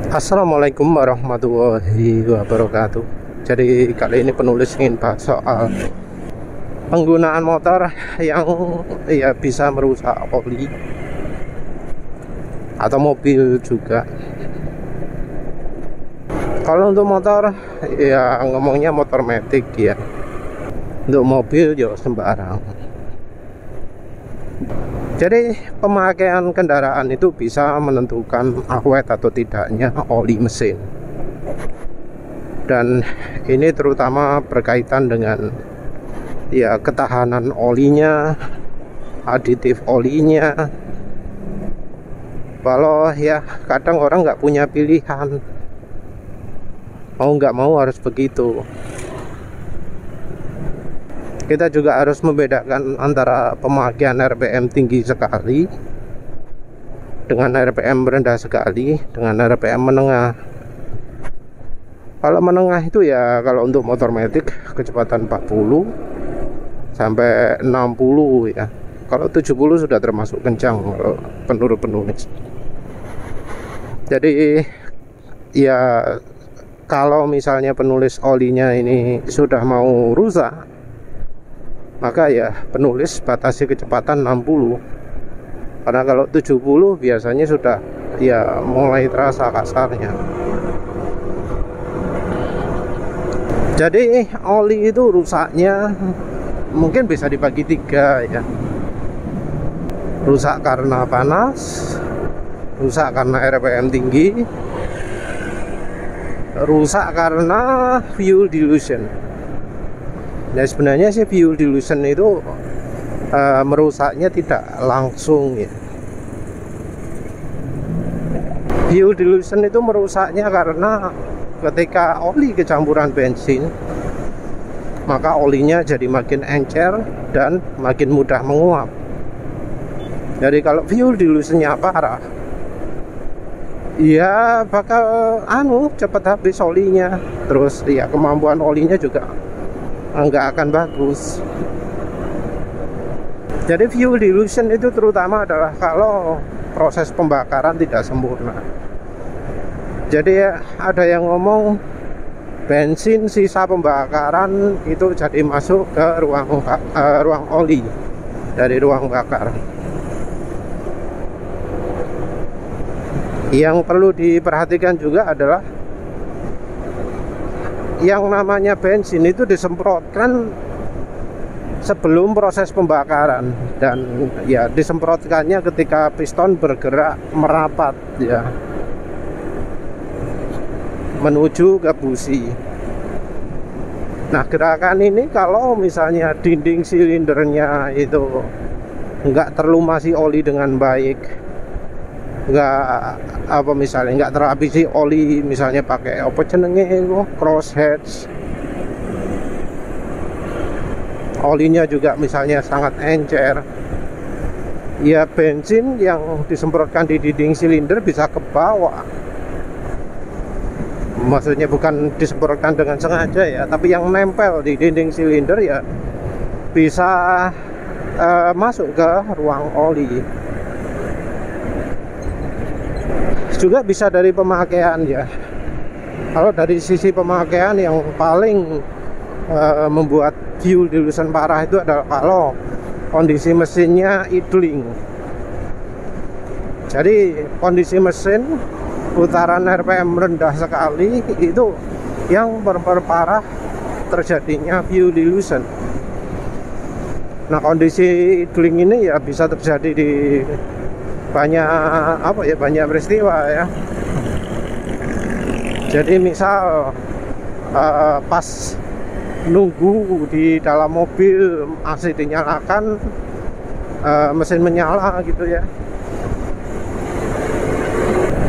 Assalamualaikum warahmatullahi wabarakatuh. Jadi kali ini penulis ingin bahas soal penggunaan motor yang bisa merusak oli atau mobil juga. Kalau untuk motor ya ngomongnya motor matic ya. Untuk mobil ya sembarang. Jadi pemakaian kendaraan itu bisa menentukan awet atau tidaknya oli mesin. Dan ini terutama berkaitan dengan ketahanan olinya, aditif olinya. Kalau kadang orang nggak punya pilihan, mau nggak mau harus begitu. Kita juga harus membedakan antara pemakaian RPM tinggi sekali dengan RPM rendah sekali dengan RPM menengah. Kalau menengah itu kalau untuk motor matic kecepatan 40 sampai 60 ya. Kalau 70 sudah termasuk kencang kalau penulis. Jadi kalau misalnya penulis olinya ini sudah mau rusak, maka penulis batasi kecepatan 60. Karena kalau 70 biasanya sudah mulai terasa kasarnya. Jadi oli itu rusaknya mungkin bisa dibagi 3 ya. Rusak karena panas, rusak karena RPM tinggi, rusak karena fuel dilution. Nah sebenarnya sih fuel dilution itu merusaknya tidak langsung ya. Fuel dilution itu merusaknya karena ketika oli kecampuran bensin, maka olinya jadi makin encer dan makin mudah menguap. Jadi kalau fuel dilutionnya parah, bakal cepat habis olinya. Terus kemampuan olinya juga nggak akan bagus. Jadi fuel dilution itu terutama adalah kalau proses pembakaran tidak sempurna. Jadi ada yang ngomong bensin sisa pembakaran itu jadi masuk ke ruang oli dari ruang bakar. Yang perlu diperhatikan juga adalah yang namanya bensin itu disemprotkan sebelum proses pembakaran, dan disemprotkannya ketika piston bergerak merapat menuju ke busi. Nah gerakan ini kalau misalnya dinding silindernya itu nggak terlumasi oli dengan baik, nggak terhabisi oli, misalnya pakai crossheads, olinya juga misalnya sangat encer, bensin yang disemprotkan di dinding silinder bisa ke bawah. Maksudnya bukan disemprotkan dengan sengaja tapi yang nempel di dinding silinder bisa masuk ke ruang oli. Juga bisa dari pemakaian Kalau dari sisi pemakaian yang paling membuat fuel dilution parah itu adalah kalau kondisi mesinnya idling. Jadi kondisi mesin putaran RPM rendah sekali itu yang memperparah terjadinya fuel dilution. Nah kondisi idling ini bisa terjadi di banyak peristiwa ya. Jadi misal pas nunggu di dalam mobil AC dinyalakan, mesin menyala gitu ya.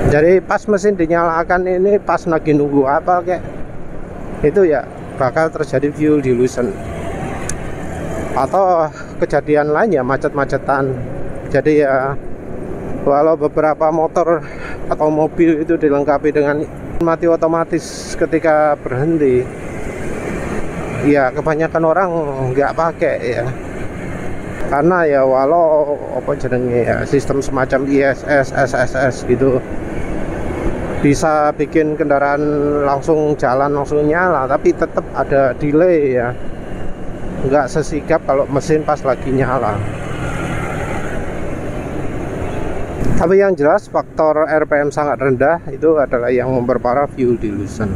Jadi pas mesin dinyalakan ini, pas lagi nunggu itu bakal terjadi fuel dilution. Atau kejadian lain macet-macetan. Jadi walau beberapa motor atau mobil itu dilengkapi dengan mati otomatis ketika berhenti, kebanyakan orang nggak pakai karena walau sistem semacam ISS, SSS gitu bisa bikin kendaraan langsung jalan, langsung nyala, tapi tetap ada delay ya, nggak sesigap kalau mesin pas lagi nyala. Tapi yang jelas faktor RPM sangat rendah itu adalah yang memperparah fuel dilution.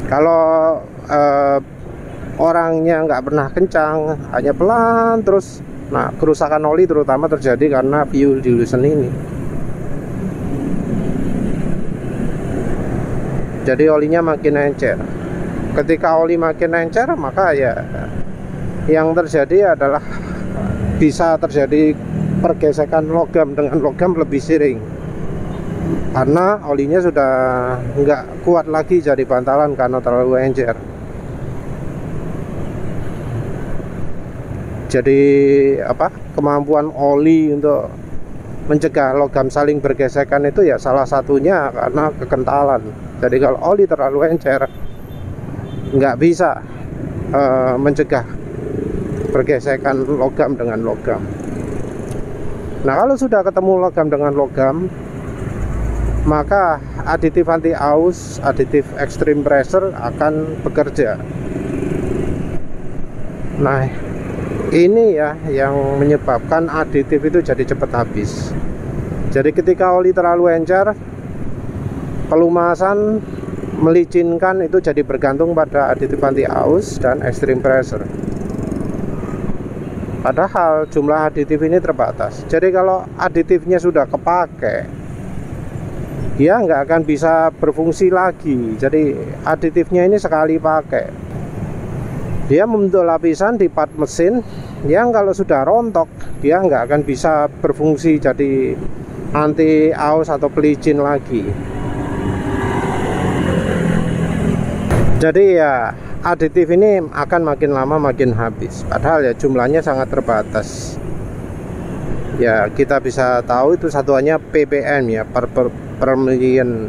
Kalau orangnya nggak pernah kencang, hanya pelan terus, nah kerusakan oli terutama terjadi karena fuel dilution ini. Jadi olinya makin encer. Ketika oli makin encer, maka ya yang terjadi adalah bisa terjadi pergesekan logam dengan logam lebih sering, karena olinya sudah nggak kuat lagi jadi bantalan karena terlalu encer. Jadi kemampuan oli untuk mencegah logam saling bergesekan itu ya salah satunya karena kekentalan. Jadi kalau oli terlalu encer nggak bisa mencegah bergesekan logam dengan logam. Nah, kalau sudah ketemu logam dengan logam, maka aditif anti aus, aditif extreme pressure akan bekerja. Nah, ini ya yang menyebabkan aditif itu jadi cepat habis. Jadi ketika oli terlalu encer, pelumasan melicinkan itu jadi bergantung pada aditif anti aus dan extreme pressure. Padahal jumlah aditif ini terbatas. Jadi kalau aditifnya sudah kepake, dia nggak akan bisa berfungsi lagi. Jadi aditifnya ini sekali pakai, dia membentuk lapisan di part mesin yang kalau sudah rontok, dia nggak akan bisa berfungsi jadi anti aus atau pelicin lagi. Jadi ya aditif ini akan makin lama makin habis, padahal ya jumlahnya sangat terbatas. Ya kita bisa tahu itu satuannya ppm ya, per million.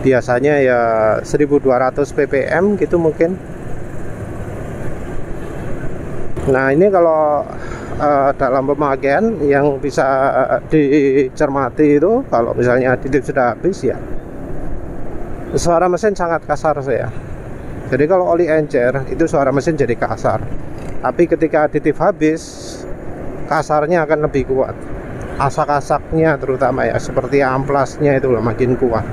Biasanya ya 1200 ppm gitu mungkin. Nah ini kalau dalam pemakaian yang bisa dicermati itu, kalau misalnya aditif sudah habis ya suara mesin sangat kasar saya. Jadi kalau oli encer itu suara mesin jadi kasar. Tapi ketika aditif habis, kasarnya akan lebih kuat. Asak-asaknya terutama ya, seperti amplasnya itu makin kuat.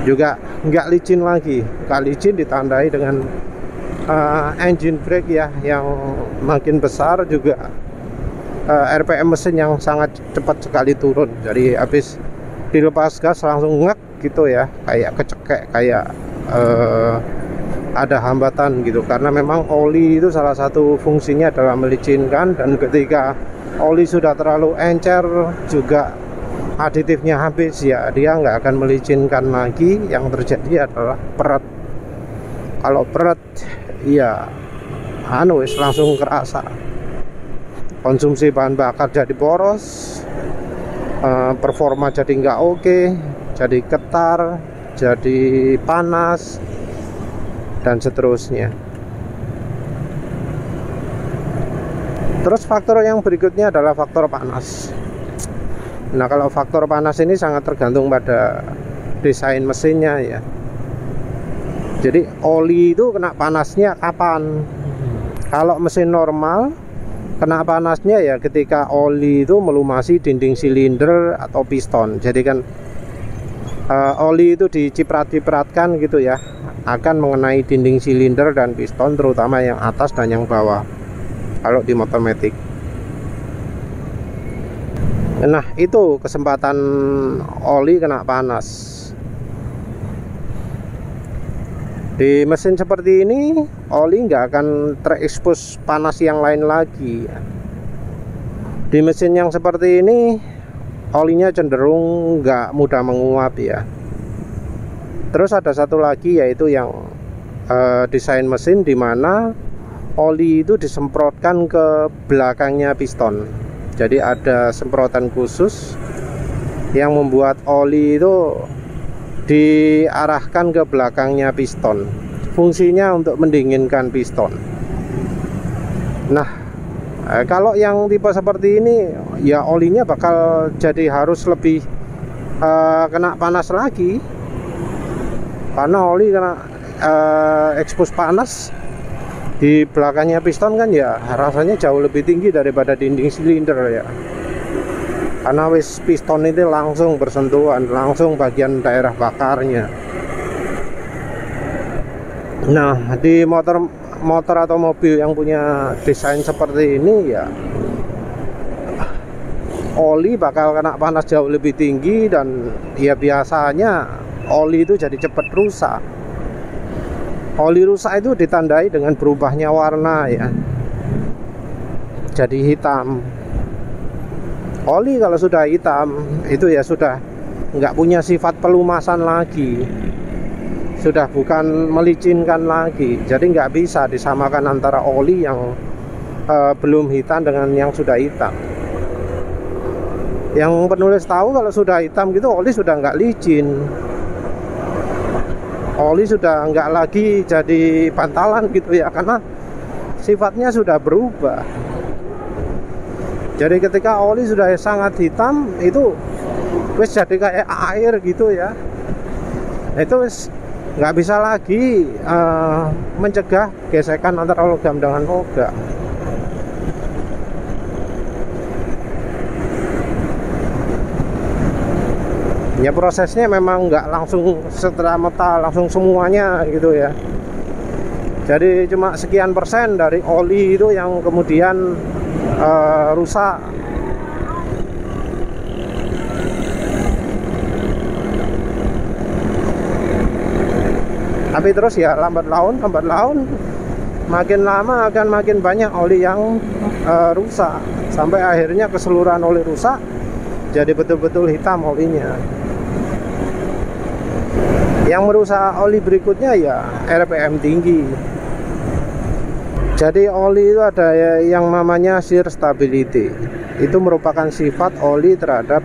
Juga nggak licin lagi. Nggak licin ditandai dengan engine brake ya yang makin besar, juga RPM mesin yang sangat cepat sekali turun. Jadi habis dilepas gas langsung ngek gitu ya, kayak kecekek, kayak ada hambatan gitu, karena memang oli itu salah satu fungsinya adalah melicinkan, dan ketika oli sudah terlalu encer juga aditifnya habis ya, dia nggak akan melicinkan lagi. Yang terjadi adalah peret. Kalau peret ya langsung kerasa, konsumsi bahan bakar jadi boros, performa jadi nggak oke, jadi getar, jadi panas, dan seterusnya. Terus faktor yang berikutnya adalah faktor panas. Nah kalau faktor panas ini sangat tergantung pada desain mesinnya ya. Jadi oli itu kena panasnya kapan? Kalau mesin normal kena panasnya ya ketika oli itu melumasi dinding silinder atau piston. Jadi kan oli itu diciprat-cipratkan gitu ya, akan mengenai dinding silinder dan piston, terutama yang atas dan yang bawah kalau di motor matic. Nah itu kesempatan oli kena panas. Di mesin seperti ini oli nggak akan terekspos panas yang lain lagi. Di mesin yang seperti ini olinya cenderung nggak mudah menguap ya. Terus ada satu lagi yaitu yang desain mesin di mana oli itu disemprotkan ke belakangnya piston. Jadi ada semprotan khusus yang membuat oli itu diarahkan ke belakangnya piston. Fungsinya untuk mendinginkan piston. Nah, Kalau yang tipe seperti ini ya olinya bakal jadi harus lebih kena panas lagi, karena oli kena expose panas di belakangnya piston kan ya rasanya jauh lebih tinggi daripada dinding silinder ya, karena wis piston itu langsung bersentuhan langsung bagian daerah bakarnya. Nah, di motor atau mobil yang punya desain seperti ini ya oli bakal kena panas jauh lebih tinggi, dan ya biasanya oli itu jadi cepat rusak. Oli rusak itu ditandai dengan berubahnya warna ya, jadi hitam. Oli kalau sudah hitam itu ya sudah nggak punya sifat pelumasan lagi, sudah bukan melicinkan lagi. Jadi nggak bisa disamakan antara oli yang belum hitam dengan yang sudah hitam. Yang penulis tahu kalau sudah hitam gitu oli sudah nggak licin, oli sudah nggak lagi jadi bantalan gitu ya, karena sifatnya sudah berubah. Jadi ketika oli sudah sangat hitam itu wis jadi kayak air gitu ya, itu wis nggak bisa lagi mencegah gesekan antara logam dengan logam. Ya prosesnya memang nggak langsung serta-merta langsung semuanya gitu ya. Jadi cuma sekian persen dari oli itu yang kemudian rusak. Tapi terus ya lambat laun makin lama akan makin banyak oli yang rusak, sampai akhirnya keseluruhan oli rusak, jadi betul-betul hitam olinya. Yang merusak oli berikutnya ya RPM tinggi. Jadi oli itu ada yang namanya shear stability. Itu merupakan sifat oli terhadap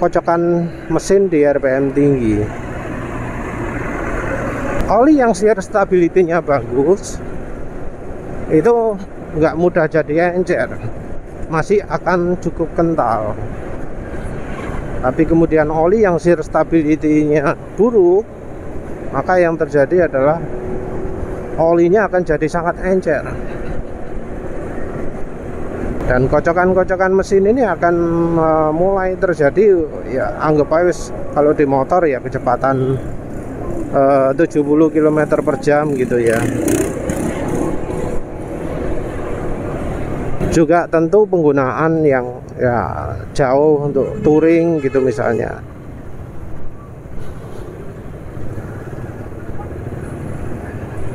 kocokan mesin di RPM tinggi. Oli yang shear stability-nya bagus itu nggak mudah jadi encer, masih akan cukup kental. Tapi kemudian oli yang shear stability-nya buruk, maka yang terjadi adalah olinya akan jadi sangat encer. Dan kocokan-kocokan mesin ini akan mulai terjadi ya, anggap aja kalau di motor ya kecepatan 70 km per jam gitu ya. Juga tentu penggunaan yang ya jauh untuk touring gitu misalnya.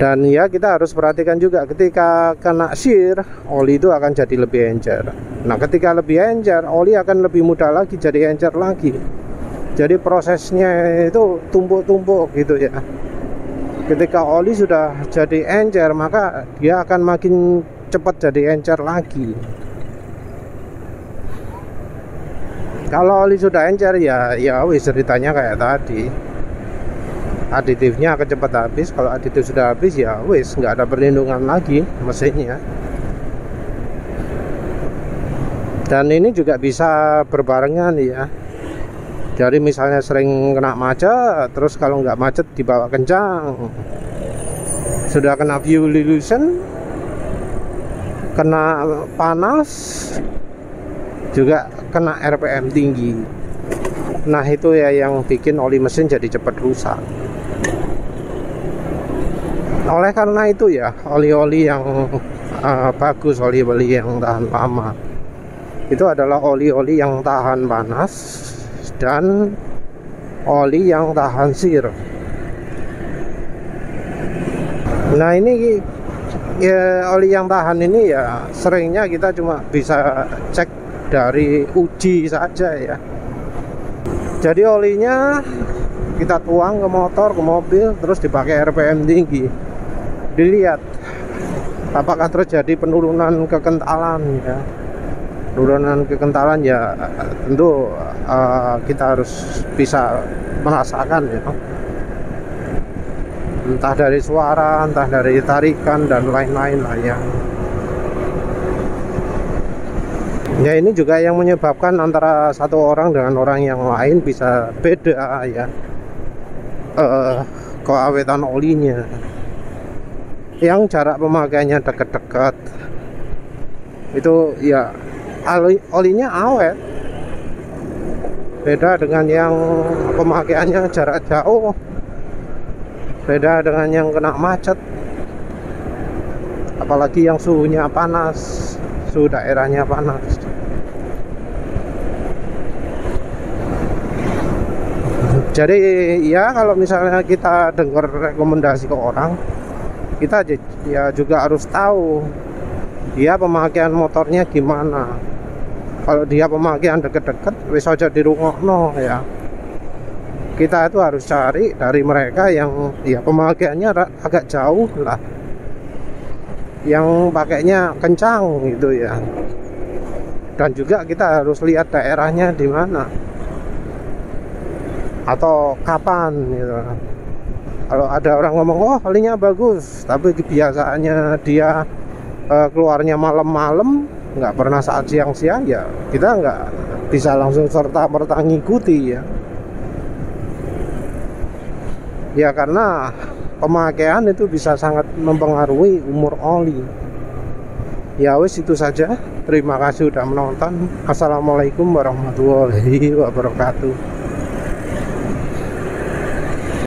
Dan ya kita harus perhatikan juga ketika kena shear, oli itu akan jadi lebih encer. Nah ketika lebih encer, oli akan lebih mudah lagi jadi encer lagi. Jadi prosesnya itu tumpuk-tumpuk gitu ya. Ketika oli sudah jadi encer, maka dia akan makin cepat jadi encer lagi. Kalau oli sudah encer ya wis ceritanya kayak tadi. Aditifnya akan cepat habis. Kalau aditif sudah habis ya wis nggak ada perlindungan lagi mesinnya. Dan ini juga bisa berbarengan ya. Jadi misalnya sering kena macet, terus kalau nggak macet dibawa kencang, sudah kena fuel dilution, kena panas, juga kena RPM tinggi. Nah itu ya yang bikin oli mesin jadi cepat rusak. Oleh karena itu ya oli-oli yang bagus, oli-oli yang tahan lama itu adalah oli-oli yang tahan panas dan oli yang tahan shear. Nah ini ya, oli yang tahan ini ya seringnya kita cuma bisa cek dari uji saja ya. Jadi olinya kita tuang ke motor, ke mobil, terus dipakai RPM tinggi, dilihat apakah terjadi penurunan kekentalan ya. Penurunan kekentalan ya tentu kita harus bisa merasakan ya, entah dari suara, entah dari tarikan dan lain-lain lah ya. Ya ini juga yang menyebabkan antara satu orang dengan orang yang lain bisa beda ya, keawetan olinya. Yang jarak pemakaiannya dekat-dekat itu ya olinya awet, beda dengan yang pemakaiannya jarak jauh, beda dengan yang kena macet, apalagi yang suhunya panas, suhu daerahnya panas. Jadi ya kalau misalnya kita dengar rekomendasi ke orang, kita ya juga harus tahu dia pemakaian motornya gimana. Kalau dia pemakaian deket-deket wis aja dirungokno ya. Kita itu harus cari dari mereka yang ya pemakaiannya agak jauh lah, yang pakainya kencang gitu ya. Dan juga kita harus lihat daerahnya di mana atau kapan gitu. Kalau ada orang ngomong oh olinya bagus, tapi kebiasaannya dia keluarnya malam-malam, nggak pernah saat siang-siang, ya kita nggak bisa langsung serta-merta ngikuti ya. Ya karena pemakaian itu bisa sangat mempengaruhi umur oli. Ya wis itu saja. Terima kasih sudah menonton. Assalamualaikum warahmatullahi wabarakatuh.